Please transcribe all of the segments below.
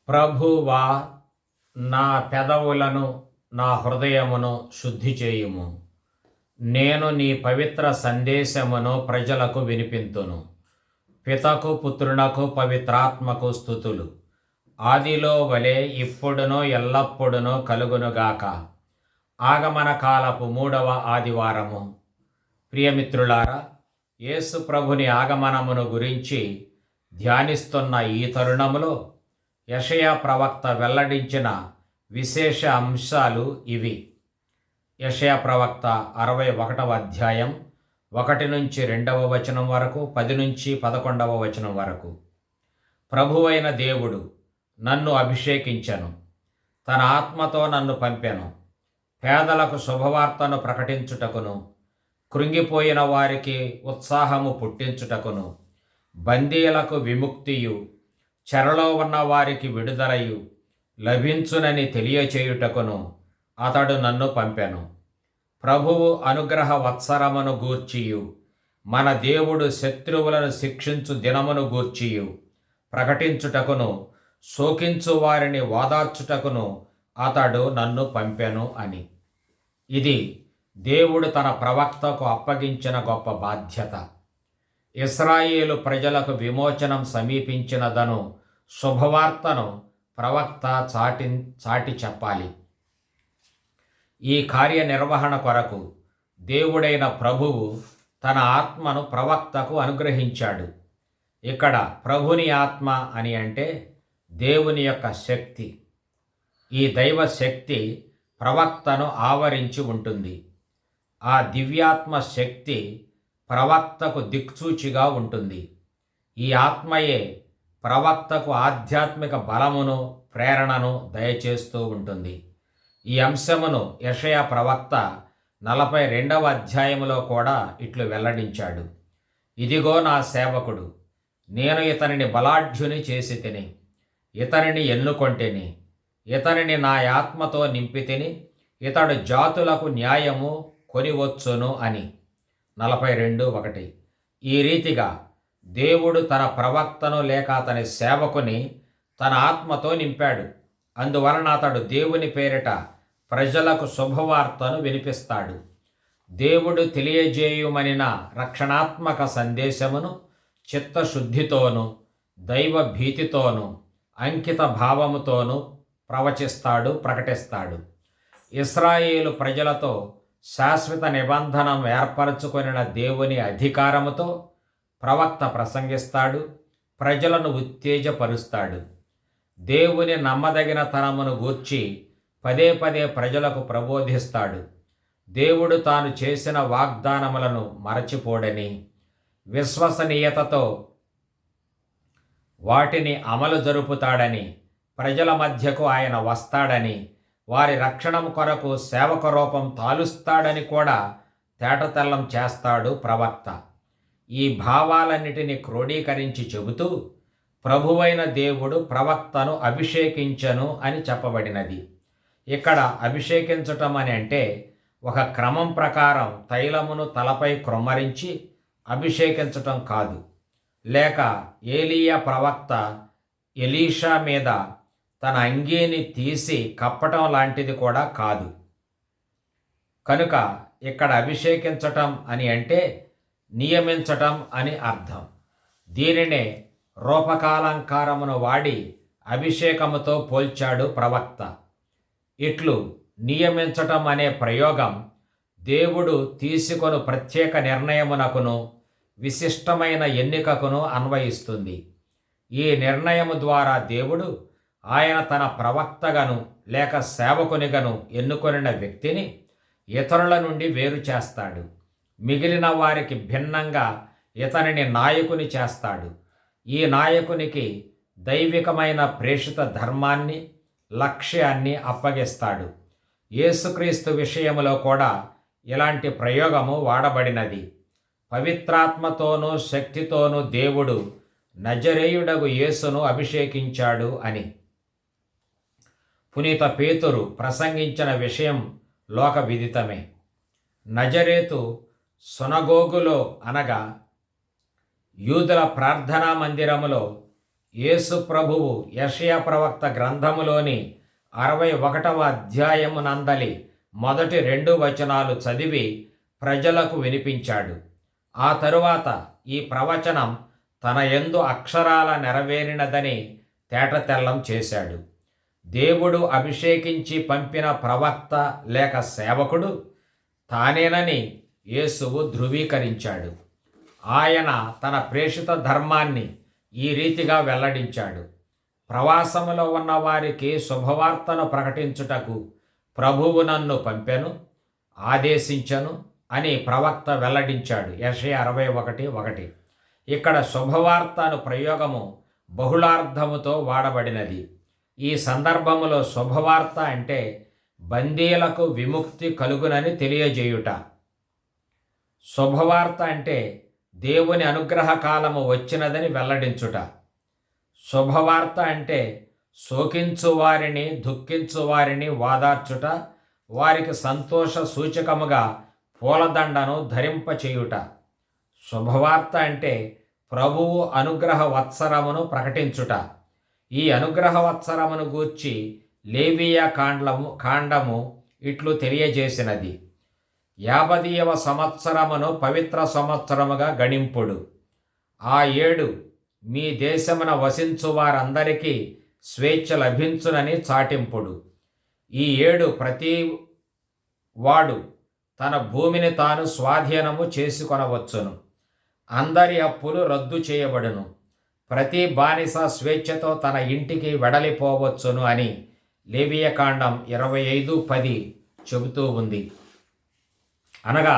ప్రభువా, నా పెదవులను నా హృదయమును శుద్ధి చేయుము. నేను నీ పవిత్ర సందేశమును ప్రజలకు వినిపింతును. పితకు పుత్రునకు పవిత్రాత్మకు స్తుతులు, ఆదిలో వలె ఇప్పుడును ఎల్లప్పుడును కలుగునుగాక. ఆగమన కాలపు 3వ ఆదివారము. ప్రియమిత్రులారా, యేసు ప్రభుని ఆగమనమును గురించి ధ్యానిస్తున్న ఈ తరుణములో యెషయా ప్రవక్త వెల్లడించిన విశేష అంశాలు ఇవి. యెషయా ప్రవక్త 61వ అధ్యాయం 1 నుంచి 2వ వచనం వరకు, 10 నుంచి 11వ వచనం వరకు. ప్రభువైన దేవుడు నన్ను అభిషేకించెను, తన ఆత్మతో నన్ను పంపెను. పేదలకు శుభవార్తను ప్రకటించుటకును, కృంగిపోయిన వారికి ఉత్సాహము పుట్టించుటకును, బందీలకు విముక్తియు, చెరలో ఉన్న వారికి విడుదలయు లభించునని తెలియచేయుటకును అతడు నన్ను పంపెను. ప్రభువు అనుగ్రహ వత్సరమును గూర్చియు, మన దేవుడు శత్రువులను శిక్షించు దినమును గూర్చియు ప్రకటించుటకును, శోకించు వారిని ఓదార్చుటకును అతడు నన్ను పంపెను అని. ఇది దేవుడు తన ప్రవక్తకు అప్పగించిన గొప్ప బాధ్యత. ఇశ్రాయేలు ప్రజలకు విమోచనం సమీపించినదను శుభవార్తను ప్రవక్త చాటి చెప్పాలి. ఈ కార్యనిర్వహణ కొరకు దేవుడైన ప్రభువు తన ఆత్మను ప్రవక్తకు అనుగ్రహించాడు. ఇక్కడ ప్రభుని ఆత్మ అని అంటే దేవుని యొక్క శక్తి. ఈ దైవ శక్తి ప్రవక్తను ఆవరించి ఉంటుంది. ఆ దివ్యాత్మ శక్తి ప్రవక్తకు దిక్సూచిగా ఉంటుంది. ఈ ఆత్మయే ప్రవక్తకు ఆధ్యాత్మిక బలమును, ప్రేరణను దయచేస్తూ ఉంటుంది. ఈ అంశమును యెషయా ప్రవక్త 42వ అధ్యాయములో కూడా ఇట్లు వెల్లడించాడు. ఇదిగో నా సేవకుడు, నేను ఇతనిని బలాఢ్యుని చేసి తిని, ఇతనిని ఎన్నుకొంటిని, ఇతనిని నా ఆత్మతో నింపితిని, ఇతడు జాతులకు న్యాయము కొనివచ్చును అని. 42:1. ఈ రీతిగా దేవుడు తన ప్రవక్తను లేక అతని సేవకుని తన ఆత్మతో నింపాడు. అందువలన అతడు దేవుని పేరిట ప్రజలకు శుభవార్తను వినిపిస్తాడు. దేవుడు తెలియజేయుమనిన రక్షణాత్మక సందేశమును చిత్తశుద్ధితోనూ, దైవ భీతితోనూ, అంకిత భావముతోనూ ప్రకటిస్తాడు. ఇశ్రాయేలు ప్రజలతో శాశ్వత నిబంధనం ఏర్పరచుకొనిన దేవుని అధికారముతో ప్రవక్త ప్రసంగిస్తాడు, ప్రజలను ఉత్తేజపరుస్తాడు. దేవుని నమ్మదగిన తనమును గూర్చి పదే పదే ప్రజలకు ప్రబోధిస్తాడు. దేవుడు తాను చేసిన వాగ్దానములను మరచిపోడని, విశ్వసనీయతతో వాటిని అమలు జరుపుతాడని, ప్రజల మధ్యకు ఆయన వస్తాడని, వారి రక్షణ కొరకు సేవక రూపం తాలుస్తాడని కూడా తేటతెల్లం చేస్తాడు ప్రవక్త. ఈ భావాలన్నిటినీ క్రోడీకరించి చెబుతూ ప్రభువైన దేవుడు ప్రవక్తను అభిషేకించను అని చెప్పబడినది. ఇక్కడ అభిషేకించటం అని అంటే ఒక క్రమం ప్రకారం తైలమును తలపై క్రొమ్మరించి అభిషేకించటం కాదు, లేక ఏలీయా ప్రవక్త ఎలీషా మీద తన అంగీని తీసి కప్పటం లాంటిది కూడా కాదు. కనుక ఇక్కడ అభిషేకించటం అని అంటే నియమించటం అని అర్థం. దీనినే రూపకాలంకారమును వాడి అభిషేకముతో పోల్చాడు ప్రవక్త. ఇట్లు నియమించటం అనే ప్రయోగం దేవుడు తీసుకొని ప్రత్యేక నిర్ణయమునకును, విశిష్టమైన ఎన్నికకును అన్వయిస్తుంది. ఈ నిర్ణయము ద్వారా దేవుడు ఆయన తన ప్రవక్తగను లేక సేవకునిగను ఎన్నుకొనిన వ్యక్తిని ఇతరుల నుండి వేరు చేస్తాడు. మిగిలిన వారికి భిన్నంగా ఇతనిని నాయకుని చేస్తాడు. ఈ నాయకునికి దైవికమైన ప్రేషిత ధర్మాన్ని, లక్ష్యాన్ని అప్పగిస్తాడు. యేసుక్రీస్తు విషయములో కూడా ఇలాంటి ప్రయోగము వాడబడినది. పవిత్రాత్మతోనూ శక్తితోనూ దేవుడు నజరేయుడగు యేసును అభిషేకించాడు అని. పునీత పేతురు ప్రసంగించిన విషయం లోక విదితమే. నజరేతు సునగోగులో అనగా యూదుల ప్రార్థనా మందిరములో యేసు ప్రభువు యెషయా ప్రవక్త గ్రంథములోని 61వ అధ్యాయము నందలి మొదటి 2 వచనాలు చదివి ప్రజలకు వినిపించాడు. ఆ తరువాత ఈ ప్రవచనం తన యందు అక్షరాల నెరవేరినదని తేటతెల్లం చేశాడు. దేవుడు అభిషేకించి పంపిన ప్రవక్త లేక సేవకుడు తానేనని యేసువు ధృవీకరించాడు. ఆయన తన ప్రేషిత ధర్మాన్ని ఈ రీతిగా వెల్లడించాడు. ప్రవాసములో ఉన్న వారికి శుభవార్తను ప్రకటించుటకు ప్రభువు నన్ను పంపెను, ఆదేశించను అని ప్రవక్త వెల్లడించాడు. యెషయా 61:1. ఇక్కడ శుభవార్త అను ప్రయోగము బహుళార్థముతో వాడబడినది. ఈ సందర్భములో శుభవార్త అంటే బందీలకు విముక్తి కలుగునని తెలియజేయుట. శుభవార్త అంటే దేవుని అనుగ్రహ కాలము వచ్చినదని వెల్లడించుట. శుభవార్త అంటే శోకించు వారిని, దుఃఖించు వారిని వాదార్చుట, వారికి సంతోష సూచకముగా పూలదండను ధరింపచేయుట. శుభవార్త అంటే ప్రభువు అనుగ్రహ వత్సరమును ప్రకటించుట. ఈ అనుగ్రహ వత్సరమును గూర్చి లేవియా కాండము ఇట్లు తెలియజేసినది: 50వ సంవత్సరమును పవిత్ర సంవత్సరముగా గణింపుడు. ఆ ఏడు మీ దేశమున వసించు వారందరికీ స్వేచ్ఛ లభించునని చాటింపుడు. ఈ ఏడు ప్రతి వాడు తన భూమిని తాను స్వాధీనము చేసుకొనవచ్చును. అందరి అప్పులు రద్దు చేయబడును. ప్రతి బానిస స్వేచ్ఛతో తన ఇంటికి వెడలిపోవచ్చును అని లేవియకాండం 25:10 చెబుతూ ఉంది. అనగా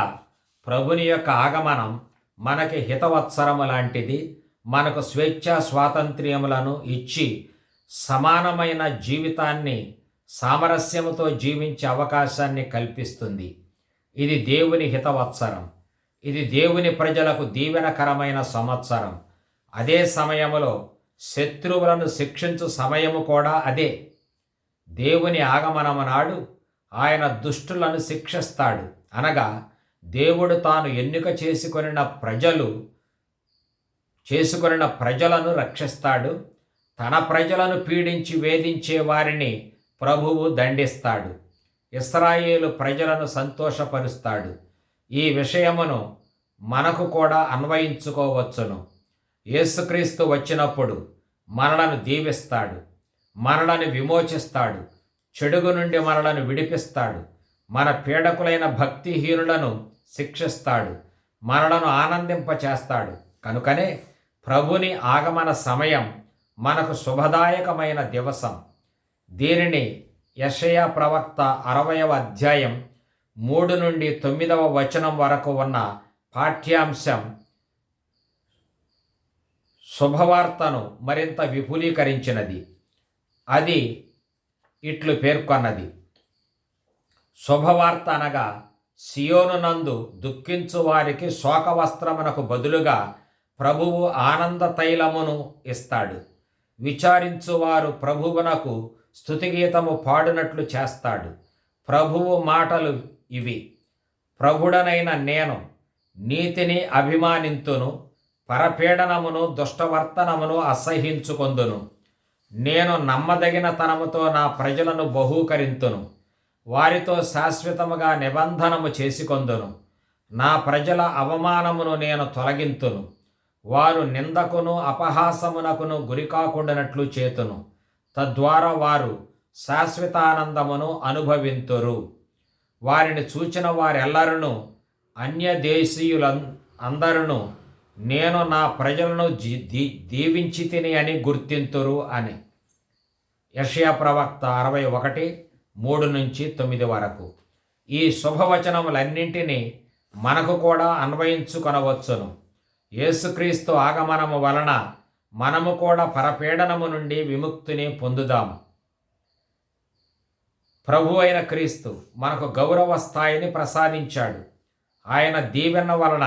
ప్రభుని యొక్క ఆగమనం మనకి హితవత్సరము లాంటిది. మనకు స్వేచ్ఛా స్వాతంత్ర్యములను ఇచ్చి సమానమైన జీవితాన్ని సామరస్యముతో జీవించే అవకాశాన్ని కల్పిస్తుంది. ఇది దేవుని హితవత్సరం. ఇది దేవుని ప్రజలకు దీవెనకరమైన సంవత్సరం. అదే సమయములో శత్రువులను శిక్షించు సమయము కూడా అదే. దేవుని ఆగమనము నాడు ఆయన దుష్టులను శిక్షిస్తాడు. అనగా దేవుడు తాను ఎన్నిక చేసుకొనిన ప్రజలను రక్షిస్తాడు. తన ప్రజలను పీడించి వేధించే వారిని ప్రభువు దండిస్తాడు. ఇశ్రాయేలు ప్రజలను సంతోషపరుస్తాడు. ఈ విషయమును మనకు కూడా అన్వయించుకోవచ్చును. యేసుక్రీస్తు వచ్చినప్పుడు మనలను దీవిస్తాడు, మనలను విమోచిస్తాడు, చెడుగు నుండి మనలను విడిపిస్తాడు, మన పీడకులైన భక్తిహీనులను శిక్షిస్తాడు, మనలను ఆనందింపచేస్తాడు. కనుకనే ప్రభుని ఆగమన సమయం మనకు శుభదాయకమైన దివసం. దీనిని యెషయా ప్రవక్త 60వ అధ్యాయం 3 నుండి 9వ వచనం వరకు ఉన్న పాఠ్యాంశం శుభవార్తను మరింత విపులీకరించినది. అది ఇట్లు పేర్కొన్నది: శుభవార్త అనగా సియోను నందు దుఃఖించు వారికి శోకవస్త్రమునకు బదులుగా ప్రభువు ఆనంద తైలమును ఇస్తాడు. విచారించువారు ప్రభువునకు స్తుతిగీతము పాడునట్లు చేస్తాడు. ప్రభువు మాటలు ఇవి: ప్రభుడనైన నేను నీతిని అభిమానింతును, పరపీడనమును దుష్టవర్తనమును అసహ్యించుకొందును. నేను నమ్మదగిన తనముతో నా ప్రజలను బహూకరింతును, వారితో శాశ్వతముగా నిబంధనము చేసుకొందును. నా ప్రజల అవమానమును నేను తొలగింతును, వారు నిందకును అపహాసమునకును గురికాకుండానట్లు చేతును. తద్వారా వారు శాశ్వతానందమును అనుభవింతురు. వారిని చూచిన వారెల్లరూ అన్యదేశీయులందరూ నేను నా ప్రజలను దీవించి తిని అని గుర్తింతురు అని. యెషయా ప్రవక్త 61:3-9 వరకు. ఈ శుభవచనములన్నింటినీ మనకు కూడా అన్వయించుకొనవచ్చును. యేసుక్రీస్తు ఆగమనము వలన మనము కూడా పరపీడనము నుండి విముక్తిని పొందుదాము. ప్రభు అయిన క్రీస్తు మనకు గౌరవ స్థాయిని ప్రసాదించాడు. ఆయన దీవెన వలన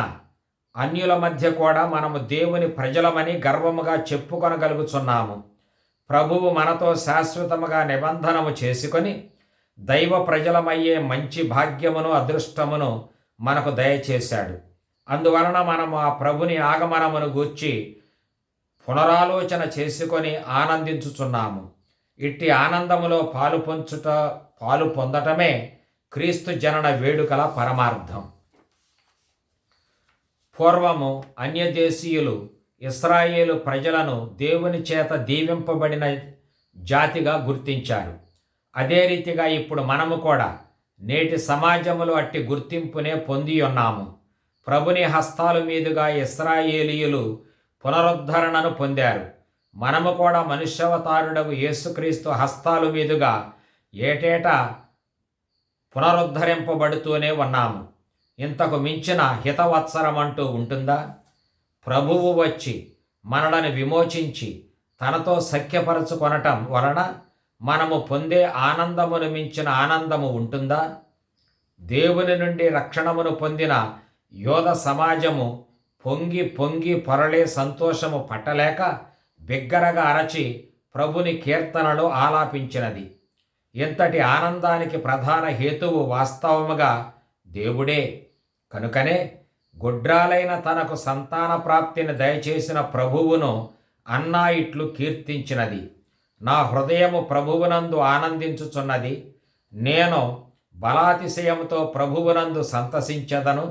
అన్యుల మధ్య కూడా మనము దేవుని ప్రజలమని గర్వముగా చెప్పుకొనగలుగుచున్నాము. ప్రభువు మనతో శాశ్వతముగా నిబంధనము చేసుకొని దైవ ప్రజలమయ్యే మంచి భాగ్యమును అదృష్టమును మనకు దయచేశాడు. అందువలన మనము ఆ ప్రభుని ఆగమనమును గూర్చి పునరాలోచన చేసుకొని ఆనందించుచున్నాము. ఇట్టి ఆనందములో పాలు పొందటమే క్రీస్తు జనన వేడుకల పరమార్థం. పూర్వము అన్యదేశీయులు ఇశ్రాయేలు ప్రజలను దేవుని చేత దీవింపబడిన జాతిగా గుర్తించారు. అదే రీతిగా ఇప్పుడు మనము కూడా నేటి సమాజంలో అట్టి గుర్తింపునే పొంది ఉన్నాము. ప్రభుని హస్తాల మీదుగా ఇశ్రాయేలీయులు పునరుద్ధరణను పొందారు. మనము కూడా మనుష్యావతారుడగు యేసుక్రీస్తు హస్తాల మీదుగా ఏటేటా పునరుద్ధరింపబడుతూనే ఉన్నాము. ఇంతకు మించిన హితవత్సరం అంటూ ఉంటుందా? ప్రభువు వచ్చి మనలను విమోచించి తనతో సఖ్యపరచుకొనటం వలన మనము పొందే ఆనందమును మించిన ఆనందము ఉంటుందా? దేవుని నుండి రక్షణమును పొందిన యోధ సమాజము పొంగి పొంగి పొరలే సంతోషము పట్టలేక బిగ్గరగా అరచి ప్రభుని కీర్తనలు ఆలాపించినది. ఇంతటి ఆనందానికి ప్రధాన హేతువు వాస్తవముగా దేవుడే. కనుకనే గొడ్రాలైన తనకు సంతాన ప్రాప్తిని దయచేసిన ప్రభువును అన్నా ఇట్లు కీర్తించినది: నా హృదయము ప్రభువునందు ఆనందించుచున్నది, నేను బలాతిశయముతో ప్రభువునందు సంతసించెదను,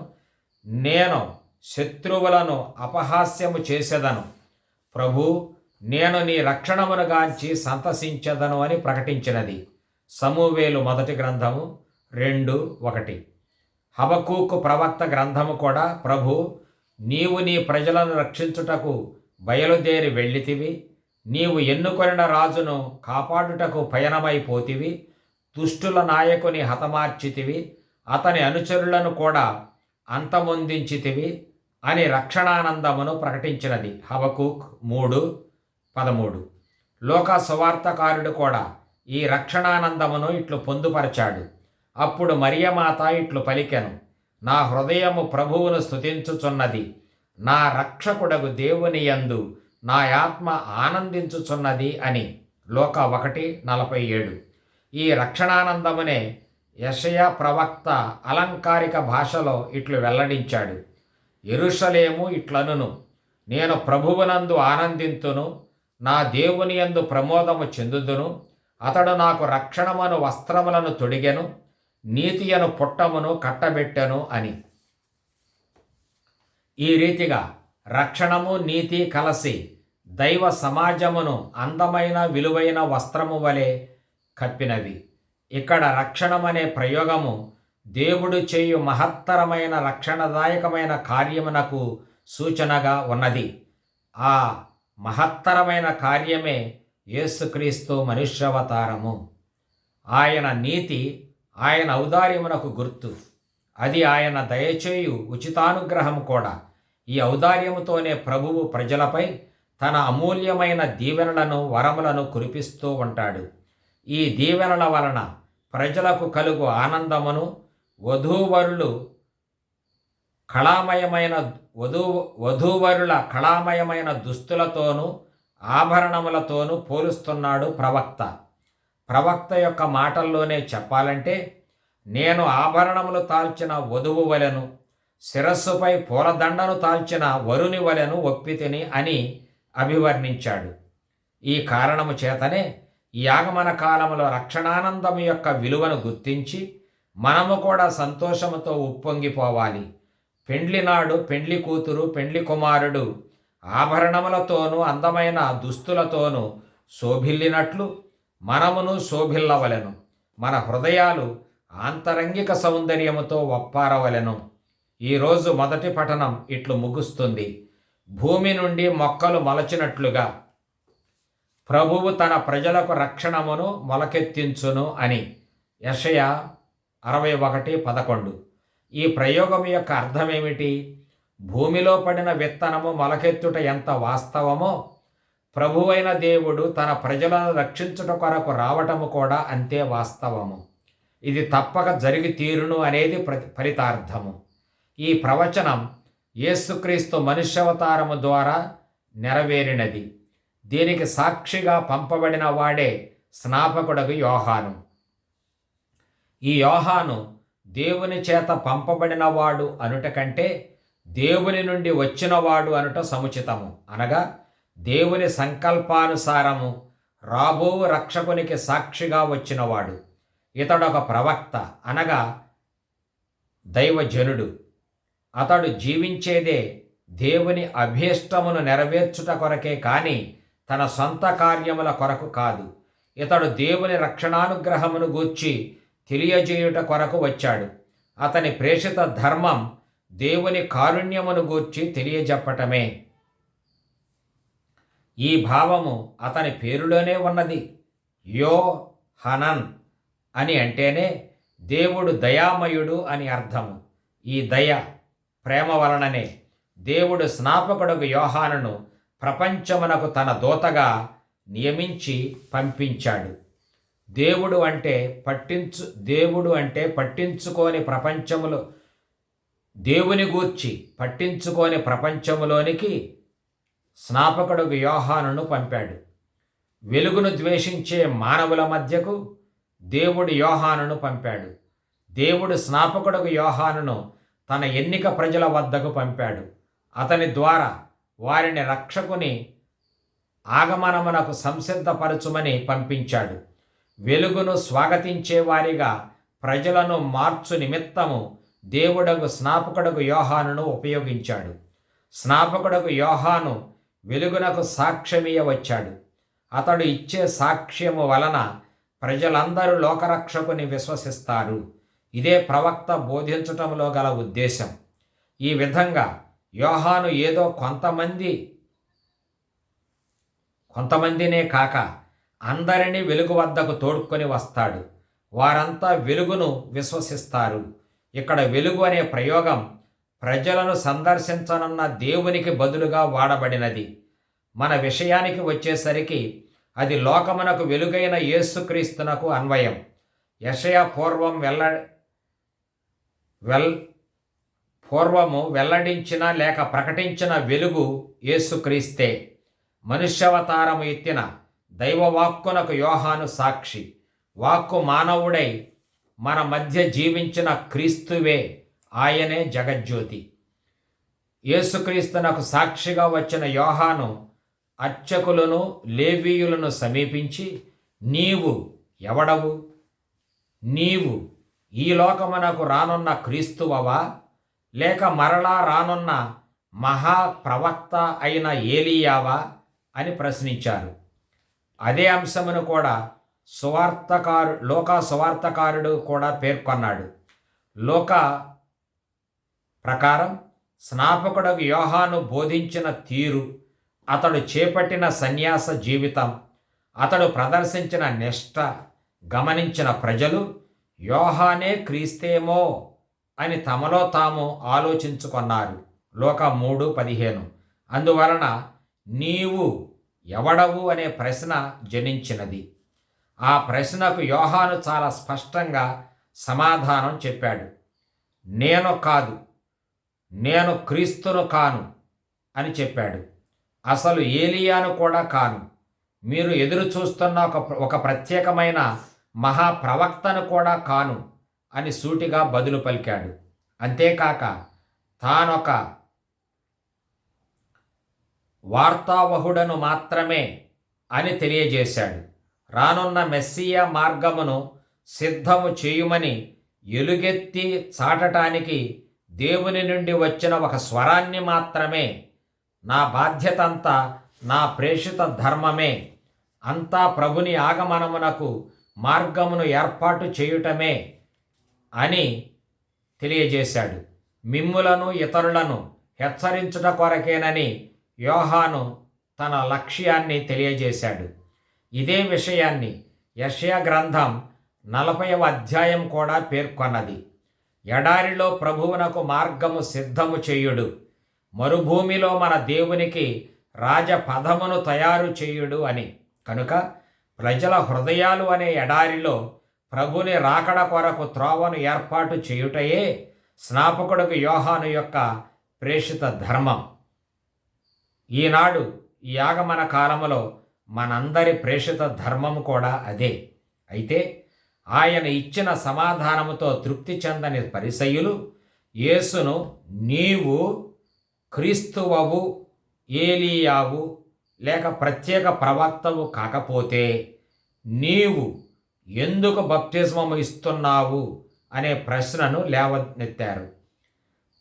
నేను శత్రువులను అపహాస్యము చేసెదను. ప్రభు, నేను నీ రక్షణమును గాంచి సంతసించెదను అని ప్రకటించినది. సమూవేలు మొదటి గ్రంథము 2:1. హబక్కూకు ప్రవక్త గ్రంథము కూడా, ప్రభు, నీవు నీ ప్రజలను రక్షించుటకు బయలుదేరి వెళ్ళితివి, నీవు ఎన్నుకొనిన రాజును కాపాడుటకు పయనమైపోతివి, దుష్టుల నాయకుని హతమార్చితివి, అతని అనుచరులను కూడా అంతమొందించితివి అని రక్షణానందమును ప్రకటించినది. హబక్కూక్ 3:13. లోకా సువార్తకారుడు కూడా ఈ రక్షణానందమును ఇట్లు పొందుపరచాడు. అప్పుడు మరియమాత ఇట్లు పలికెను: నా హృదయము ప్రభువును స్తుతించుచున్నది, నా రక్షకుడగు దేవుని యందు నా ఆత్మ ఆనందించుచున్నది అని. లోక 1:47. ఈ రక్షణానందమునే యెషయా ప్రవక్త అలంకారిక భాషలో ఇట్లు వెల్లడించాడు: యెరూషలేము ఇట్లనును, నేను ప్రభువునందు ఆనందింతును, నా దేవుని యందు ప్రమోదము చెందుదును, అతడు నాకు రక్షణమను వస్త్రములను తొడిగెను, నీతియను పుట్టమును కట్టబెట్టెను అని. ఈ రీతిగా రక్షణము నీతి కలసి దైవ సమాజమును అందమైన విలువైన వస్త్రము వలె కప్పినవి. ఇక్కడ రక్షణమనే ప్రయోగము దేవుడు చేయు మహత్తరమైన రక్షణదాయకమైన కార్యమునకు సూచనగా ఉన్నది. ఆ మహత్తరమైన కార్యమే యేసుక్రీస్తు మనుష్యావతారము. ఆయన నీతి ఆయన ఔదార్యమునకు గుర్తు. అది ఆయన దయచేయు ఉచితానుగ్రహం కూడా. ఈ ఔదార్యముతోనే ప్రభువు ప్రజలపై తన అమూల్యమైన దీవెనలను వరములను కురిపిస్తూ ఉంటాడు. ఈ దీవెనల వలన ప్రజలకు కలుగు ఆనందమును వధూవరుల కళామయమైన దుస్తులతోనూ ఆభరణములతోనూ పోలుస్తున్నాడు ప్రవక్త. ప్రవక్త యొక్క మాటల్లోనే చెప్పాలంటే, నేను ఆభరణములు తాల్చిన వధువు వలెను, శిరస్సుపై పూలదండను తాల్చిన వరుని వలెను ఒప్పితిని అని అభివర్ణించాడు. ఈ కారణము చేతనే ఈ ఆగమన కాలములో రక్షణానందము యొక్క విలువను గుర్తించి మనము కూడా సంతోషముతో ఉప్పొంగిపోవాలి. పెండ్లి నాడు పెండ్లి కూతురు పెండ్లి కుమారుడు ఆభరణములతోనూ అందమైన దుస్తులతోనూ శోభిల్లినట్లు మనమును శోభిల్లవలెను. మన హృదయాలు ఆంతరంగిక సౌందర్యముతో ఒప్పారవలెను. ఈరోజు మొదటి పఠనం ఇట్లు ముగుస్తుంది: భూమి నుండి మొక్కలు మొలచినట్లుగా ప్రభువు తన ప్రజలకు రక్షణమును మొలకెత్తించును అని. యెషయా 61:11. ఈ ప్రయోగం యొక్క అర్థమేమిటి? భూమిలో పడిన విత్తనము మొలకెత్తుట ఎంత వాస్తవమో, ప్రభువైన దేవుడు తన ప్రజలను రక్షించుట కొరకు రావటము కూడా అంతే వాస్తవము. ఇది తప్పక జరిగి తీరును అనేది ఫలితార్థము. ఈ ప్రవచనం యేసుక్రీస్తు మనుష్యావతారము ద్వారా నెరవేరినది. దీనికి సాక్షిగా పంపబడిన వాడే స్నాపకుడగు యోహాను. ఈ యోహాను దేవుని చేత పంపబడినవాడు అనుట కంటే దేవుని నుండి వచ్చినవాడు అనుట సముచితము. అనగా దేవుని సంకల్పానుసారము రాబో రక్షకునికి సాక్షిగా వచ్చినవాడు. ఇతడొక ప్రవక్త, అనగా దైవజనుడు. అతడు జీవించేదే దేవుని అభీష్టమును నెరవేర్చుట కొరకే కాని తన సొంత కార్యముల కొరకు కాదు. ఇతడు దేవుని రక్షణానుగ్రహమును గూర్చి తెలియజేయుట కొరకు వచ్చాడు. అతని ప్రేషిత ధర్మం దేవుని కారుణ్యమును గూర్చి తెలియజెప్పటమే. ఈ భావము అతని పేరులోనే ఉన్నది. యో హనన్ అని అంటేనే దేవుడు దయామయుడు అని అర్థము. ఈ దయ, ప్రేమ వలననే దేవుడు స్నాపకుడగు యోహానును ప్రపంచమునకు తన దూతగా నియమించి పంపించాడు. దేవుడు అంటే పట్టించుకోని ప్రపంచములో దేవుని గూర్చి పట్టించుకోని ప్రపంచములోనికి స్నాపకుడగు యోహానును పంపాడు. వెలుగును ద్వేషించే మానవుల మధ్యకు దేవుడు యోహానును పంపాడు. దేవుడు స్నాపకుడగు యోహానును తన ఎన్నిక ప్రజల వద్దకు పంపాడు. అతని ద్వారా వారిని రక్షకుని ఆగమనమునకు సంసిద్ధపరచుమని పంపించాడు. వెలుగును స్వాగతించే వారిగా ప్రజలను మార్చు నిమిత్తము దేవుడగు స్నాపకుడగు యోహానును ఉపయోగించాడు. స్నాపకుడగు యోహాను వెలుగునకు సాక్ష్యమియ వచ్చాడు. అతడు ఇచ్చే సాక్ష్యము వలన ప్రజలందరూ లోకరక్షకుని విశ్వసిస్తారు. ఇదే ప్రవక్త బోధించటంలో గల ఉద్దేశం. ఈ విధంగా యోహాను ఏదో కొంతమందినే కాక అందరినీ వెలుగు వద్దకు తోడుకొని వస్తాడు. వారంతా వెలుగును విశ్వసిస్తారు. ఇక్కడ వెలుగు అనే ప్రయోగం ప్రజలను సందర్శించనున్న దేవునికి బదులుగా వాడబడినది. మన విషయానికి వచ్చేసరికి అది లోకమునకు వెలుగైన యేసుక్రీస్తునకు అన్వయం. యెషయా పూర్వము వెల్లడించిన లేక ప్రకటించిన వెలుగు యేసుక్రీస్తే. మనుష్యవతారము ఎత్తిన దైవవాక్కునకు యోహాను సాక్షి. వాక్కు మానవుడై మన మధ్య జీవించిన క్రీస్తువే. ఆయనే జగజ్యోతి. యేసుక్రీస్తునకు సాక్షిగా వచ్చిన యోహాను అర్చకులను లేవీయులను సమీపించి, నీవు ఎవడవు? నీవు ఈ లోకమునకు రానున్న క్రీస్తువవా, లేక మరలా రానున్న మహాప్రవక్త అయిన ఏలీయావా అని ప్రశ్నించారు. అదే అంశమును కూడా లోకా సువార్తకారుడు కూడా పేర్కొన్నాడు. లోకా ప్రకారం స్నాపకుడగు యోహాను బోధించిన తీరు, అతడు చేపట్టిన సన్యాస జీవితం, అతడు ప్రదర్శించిన నిష్ఠ గమనించిన ప్రజలు యోహానే క్రీస్తేమో అని తమలో తాము ఆలోచించుకున్నారు. లోకా 3:15. అందువలన నీవు ఎవడవు అనే ప్రశ్న జనించినది. ఆ ప్రశ్నకు యోహాను చాలా స్పష్టంగా సమాధానం చెప్పాడు. నేను క్రీస్తును కాను అని చెప్పాడు. అసలు ఏలియాను కూడా కాను. మీరు ఎదురు చూస్తున్న ఒక ప్రత్యేకమైన మహాప్రవక్తను కూడా కాను అని సూటిగా బదులు పలికాడు. అంతేకాక తానొక వార్తావహుడను మాత్రమే అని తెలియజేశాడు. రానున్న మెస్సియా మార్గమును సిద్ధము చేయుమని ఎలుగెత్తి చాటటానికి దేవుని నుండి వచ్చిన ఒక స్వరాన్ని మాత్రమే, నా బాధ్యతంతా నా ప్రేషిత ధర్మమే, అంతా ప్రభుని ఆగమనమునకు మార్గమును ఏర్పాటు చేయుటమే అని తెలియజేశాడు. మిమ్ములను ఇతరులను హెచ్చరించుట కొరకేనని యోహాను తన లక్ష్యాన్ని తెలియజేశాడు. ఇదే విషయాన్ని యెషయా గ్రంథం 40వ అధ్యాయం కూడా పేర్కొన్నది. ఎడారిలో ప్రభువునకు మార్గము సిద్ధము చేయుడు, మరుభూమిలో మన దేవునికి రాజపదమును తయారు చేయుడు అని. కనుక ప్రజల హృదయాలు అనే ఎడారిలో ప్రభుని రాకడ కొరకు త్రోవను ఏర్పాటు చేయుటయే స్నాపకుడుకు యోహాను యొక్క ప్రేషిత ధర్మం. ఈనాడు ఈ ఆగమన కాలములో మనందరి ప్రేషిత ధర్మము కూడా అదే. అయితే ఆయన ఇచ్చిన సమాధానముతో తృప్తి చెందని పరిసయ్యులు యేసును నీవు క్రీస్తువవు, ఏలీయావు లేక ప్రత్యేక ప్రవక్తవు కాకపోతే నీవు ఎందుకు బప్తిస్మము ఇస్తున్నావు అనే ప్రశ్నను లేవనెత్తారు.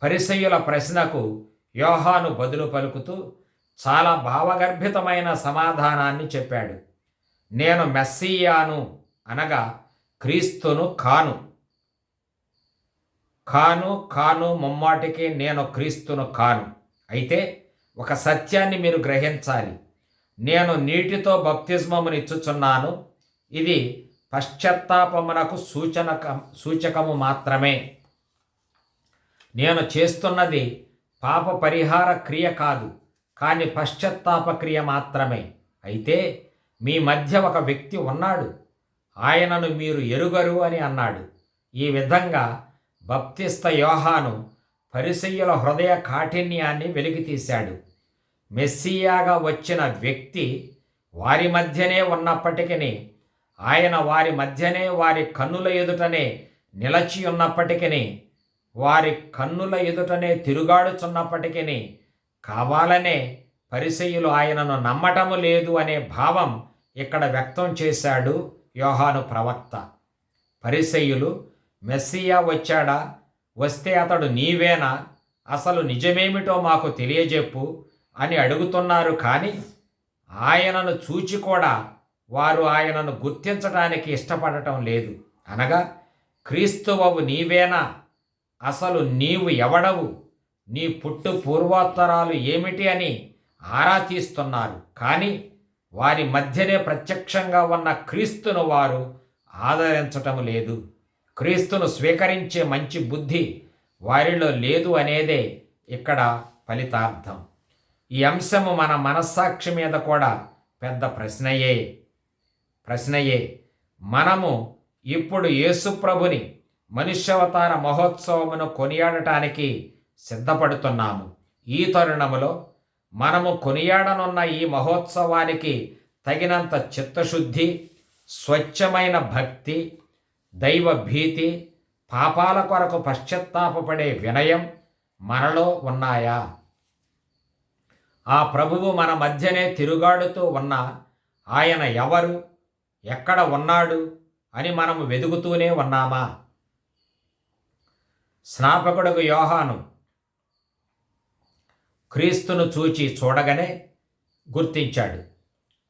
పరిసయ్యుల ప్రశ్నకు యోహాను బదులు పలుకుతూ చాలా భావగర్భితమైన సమాధానాన్ని చెప్పాడు. నేను మెస్సీయాను అనగా క్రీస్తును కాను. కాను ముమ్మాటికి నేను క్రీస్తును కాను. అయితే ఒక సత్యాన్ని మీరు గ్రహించాలి. నేను నీటితో బప్తిస్మమునిచ్చుచున్నాను. ఇది పశ్చాత్తాపమునకు సూచకము మాత్రమే. నేను చేస్తున్నది పాప పరిహార క్రియ కాదు, కానీ పశ్చాత్తాప క్రియ మాత్రమే. అయితే మీ మధ్య ఒక వ్యక్తి ఉన్నాడు, ఆయనను మీరు ఎరుగరు అని అన్నాడు. ఈ విధంగా బప్తిస్త యోహాను పరిసయ్యుల హృదయ కాఠిన్యాన్ని వెలికితీశాడు. మెస్సియాగా వచ్చిన వ్యక్తి వారి మధ్యనే ఉన్నప్పటికీ, ఆయన వారి మధ్యనే వారి కన్నుల ఎదుటనే నిలచి ఉన్నప్పటికీ, వారి కన్నుల ఎదుటనే తిరుగాడుచున్నప్పటికీ కావాలనే పరిసయ్యులు ఆయనను నమ్మటము లేదు అనే భావం ఇక్కడ వ్యక్తం చేశాడు యోహాను ప్రవక్త. పరిసయ్యులు మెస్సియా వచ్చాడా, వస్తే అతడు నీవేనా, అసలు నిజమేమిటో మాకు తెలియజెప్పు అని అడుగుతున్నారు. కానీ ఆయనను చూచి కూడా వారు ఆయనను గుర్తించడానికి ఇష్టపడటం లేదు. అనగా క్రీస్తువవు నీవేనా, అసలు నీవు ఎవడవు, నీ పుట్టు పూర్వోత్తరాలు ఏమిటి అని ఆరా తీస్తున్నారు. కానీ వారి మధ్యనే ప్రత్యక్షంగా ఉన్న క్రీస్తును వారు ఆదరించటం లేదు. క్రీస్తును స్వీకరించే మంచి బుద్ధి వారిలో లేదు అనేదే ఇక్కడ ఫలితార్థం. ఈ అంశము మన మనస్సాక్షి మీద కూడా పెద్ద ప్రశ్నయే. మనము ఇప్పుడు యేసుప్రభుని మనుష్యావతార మహోత్సవమును కొనియాడటానికి సిద్ధపడుతున్నాము. ఈ తరుణములో మనము కొనియాడనున్న ఈ మహోత్సవానికి తగినంత చిత్తశుద్ధి, స్వచ్ఛమైన భక్తి, దైవ భీతి, పాపాల కొరకు పశ్చాత్తాపపడే వినయం మనలో ఉన్నాయా? ఆ ప్రభువు మన మధ్యనే తిరుగాడుతూ ఉన్న ఆయన ఎవరు, ఎక్కడ ఉన్నాడు అని మనము వెదుగుతూనే ఉన్నామా? స్నాపకుడుకు యోహాను క్రీస్తును చూడగానే గుర్తించాడు.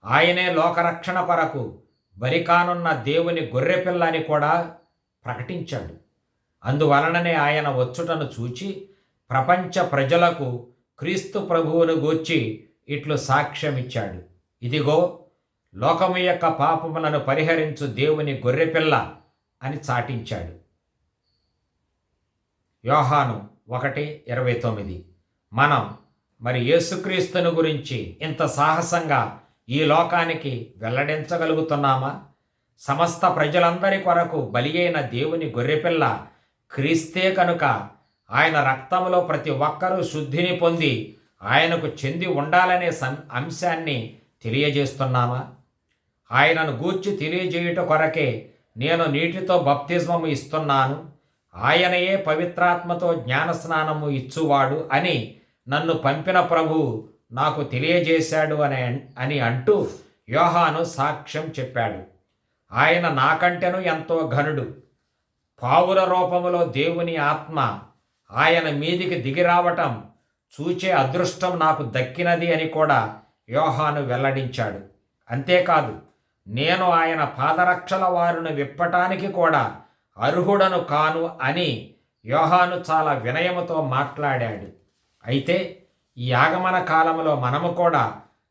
ఆయనే లోకరక్షణ కొరకు బలికానున్న దేవుని గొర్రెపిల్ల అని కూడా ప్రకటించాడు. అందువలననే ఆయన వచ్చుటను చూచి ప్రపంచ ప్రజలకు క్రీస్తు ప్రభువును గూర్చి ఇట్లు సాక్ష్యమిచ్చాడు. ఇదిగో లోకము యొక్క పాపములను పరిహరించు దేవుని గొర్రెపిల్ల అని చాటించాడు. యోహాను 1:29. మనం మరి యేసుక్రీస్తును గురించి ఇంత సాహసంగా ఈ లోకానికి వెల్లడించగలుగుతున్నామా? సమస్త ప్రజలందరి కొరకు బలి అయిన దేవుని గొర్రెపిల్ల క్రీస్తే కనుక ఆయన రక్తంలో ప్రతి ఒక్కరూ శుద్ధిని పొంది ఆయనకు చెంది ఉండాలనే అంశాన్ని తెలియజేస్తున్నామా? ఆయనను గూర్చి తెలియజేయుట కొరకే నేను నీటితో బప్తిస్మము ఇస్తున్నాను, ఆయనయే పవిత్రాత్మతో జ్ఞానస్నానము ఇచ్చువాడు అని నన్ను పంపిన ప్రభువు నాకు తెలియజేశాడు అని అంటూ యోహాను సాక్ష్యం చెప్పాడు. ఆయన నాకంటెను ఎంతో ఘనుడు. పావుల రూపములో దేవుని ఆత్మ ఆయన మీదికి దిగిరావటం చూచే అదృష్టం నాకు దక్కినది అని కూడా యోహాను వెల్లడించాడు. అంతేకాదు, నేను ఆయన పాదరక్షల వారిని విప్పటానికి కూడా అర్హుడను కాను అని యోహాను చాలా వినయముతో మాట్లాడాడు. అయితే ఈ ఆగమన కాలంలో మనము కూడా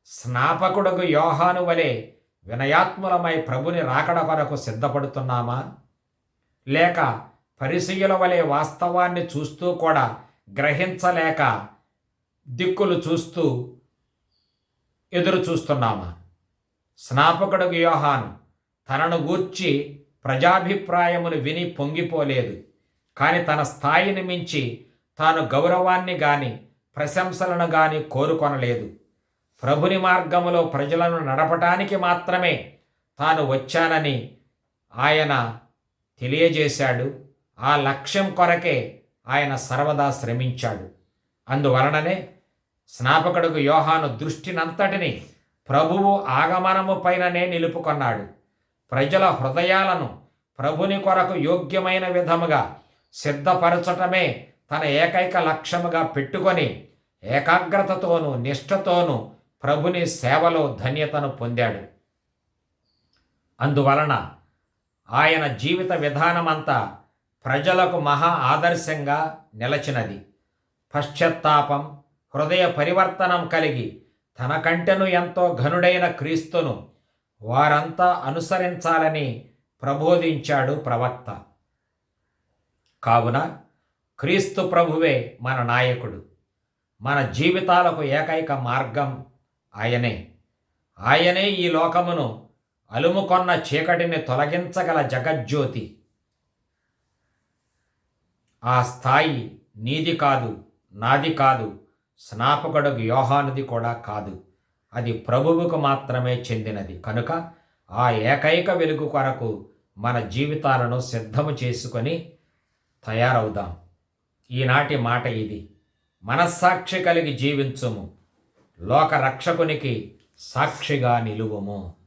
స్నాపకుడుకు యోహాను వలె వినయాత్ములమై ప్రభుని రాకడ కొరకు సిద్ధపడుతున్నామా? లేక పరిసయ్యుల వలె వాస్తవాన్ని చూస్తూ కూడా గ్రహించలేక దిక్కులు చూస్తూ ఎదురు చూస్తున్నామా? స్నాపకుడుకు యోహాను తనను గూర్చి ప్రజాభిప్రాయమును విని పొంగిపోలేదు. కానీ తన స్థాయిని మించి తాను గౌరవాన్ని గాని ప్రశంసలను గాని కోరుకొనలేదు. ప్రభుని మార్గములో ప్రజలను నడపటానికి మాత్రమే తాను వచ్చానని ఆయన తెలియజేశాడు. ఆ లక్ష్యం కొరకే ఆయన సర్వదా శ్రమించాడు. అందువలననే స్నాపకుడుకు యోహాను దృష్టినంతటిని ప్రభువు ఆగమనము పైననే నిలుపుకొన్నాడు. ప్రజల హృదయాలను ప్రభుని కొరకు యోగ్యమైన విధముగా సిద్ధపరచటమే తన ఏకైక లక్ష్యముగా పెట్టుకొని ఏకాగ్రతతోనూ నిష్ఠతోనూ ప్రభుని సేవలో ధన్యతను పొందాడు. అందువలన ఆయన జీవిత విధానమంతా ప్రజలకు మహా ఆదర్శంగా నిలచినది. పశ్చాత్తాపం, హృదయ పరివర్తనం కలిగి తన కంటెను ఎంతో ఘనుడైన క్రీస్తును వారంతా అనుసరించాలని ప్రబోధించాడు ప్రవక్త. కావున క్రీస్తు ప్రభువే మన నాయకుడు. మన జీవితాలకు ఏకైక మార్గం ఆయనే. ఆయనే ఈ లోకమును అలుముకొన్న చీకటిని తొలగించగల జగజ్యోతి. ఆ స్థాయి నీది కాదు, నాది కాదు, స్నాపకుడు యోహానుది కూడా కాదు. అది ప్రభువుకు మాత్రమే చెందినది. కనుక ఆ ఏకైక వెలుగు కొరకు మన జీవితాలను సిద్ధము చేసుకొని తయారవుదాం. ఈనాటి మాట ఇది. మనస్సాక్షి కలిగి జీవించుము, లోక రక్షకునికి సాక్షిగా నిలువుము.